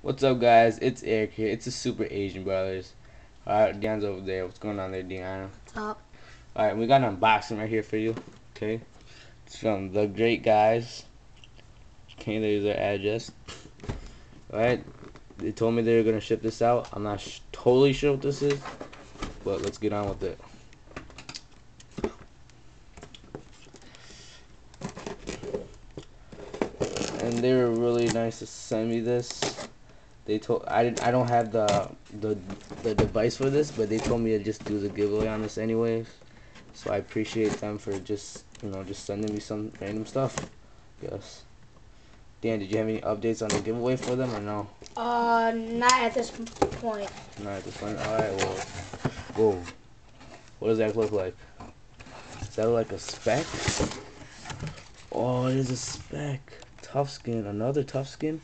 What's up, guys? It's Eric here. It's the Super Asian Brothers. Alright, Deion's over there. What's going on there, Deion? What's up? Alright, we got an unboxing right here for you. Okay? It's from The Great Guys. Okay, there's their address. Alright, they told me they were going to ship this out. I'm not totally sure what this is, but let's get on with it. And they were really nice to send me this. They told I don't have the device for this, but they told me to just do the giveaway on this anyways. So I appreciate them for just just sending me some random stuff. Yes. Dan, did you have any updates on the giveaway for them or no? Not at this point. Not at this point. All right. Well, whoa. What does that look like? Is that like a spec? Oh, it is a spec. Tough skin. Another tough skin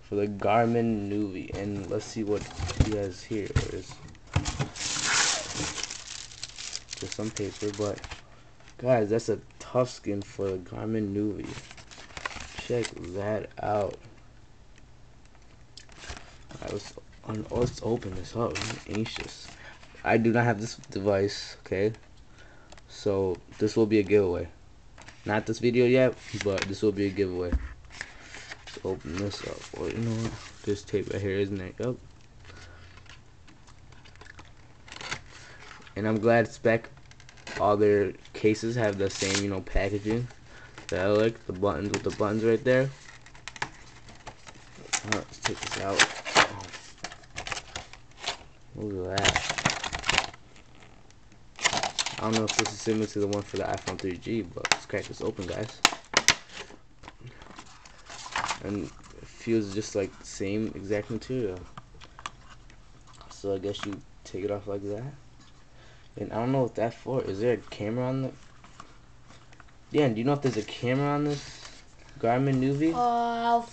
for the Garmin Nuvi. And let's see what he has here. There's just some paper, but guys, that's a tough skin for the Garmin Nuvi. Check that out. Let's open this up. I'm anxious. I do not have this device, okay? So this will be a giveaway. Not this video yet, but this will be a giveaway. Let's open this up. Well, you know what? There's tape right here, isn't it? Yep. And I'm glad Spec, all their cases have the same, packaging that I like. The buttons with the buttons right there. Let's take this out. Look at that. I don't know if this is similar to the one for the iPhone 3G, but let's crack this open, guys. And it feels just like the same exact material. So I guess you take it off like that. And I don't know what that's for. Is there a camera on the... Dan, do you know if there's a camera on this Garmin Nuvi? I'll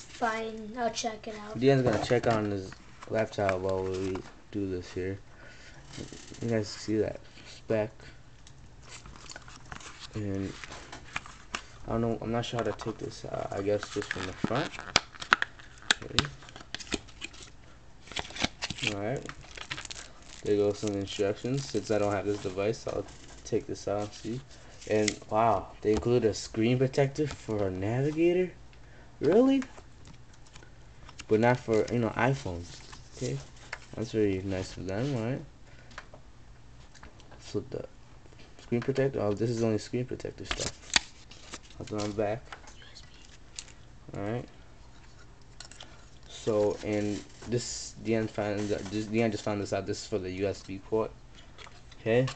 check it out. Dan's gonna check on his laptop while we do this here. You guys see that spec? And I don't know, I'm not sure how to take this out. I guess just from the front. Okay. Alright. There goes some instructions. Since I don't have this device, I'll take this out and see. And wow, they include a screen protector for a navigator? Really? But not for, iPhones. Okay. That's very nice of them, alright? So the screen protector, oh, this is only screen protector stuff. I'll put it on the back. Alright. So, and this, Deon just found this out. This is for the USB port. Okay.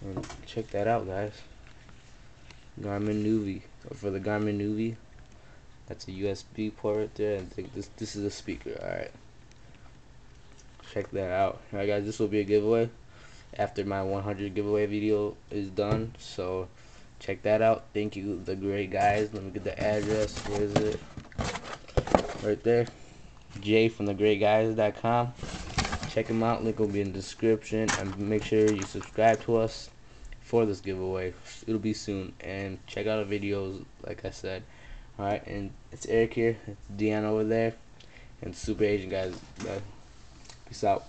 And check that out, guys. Garmin Nuvi. For the Garmin Nuvi. That's a USB port right there. And this is a speaker. Alright. Check that out. Alright, guys. This will be a giveaway after my 100 giveaway video is done. So, check that out. Thank you, The Great Guys. Let me get the address. Where is it? Right there. Jay from thegreatguys.com. Check them out. Link will be in the description. And make sure you subscribe to us for this giveaway. It'll be soon. And check out our videos, like I said. Alright, and it's Eric here. It's Deion over there. And Super Asian Guys. Peace out.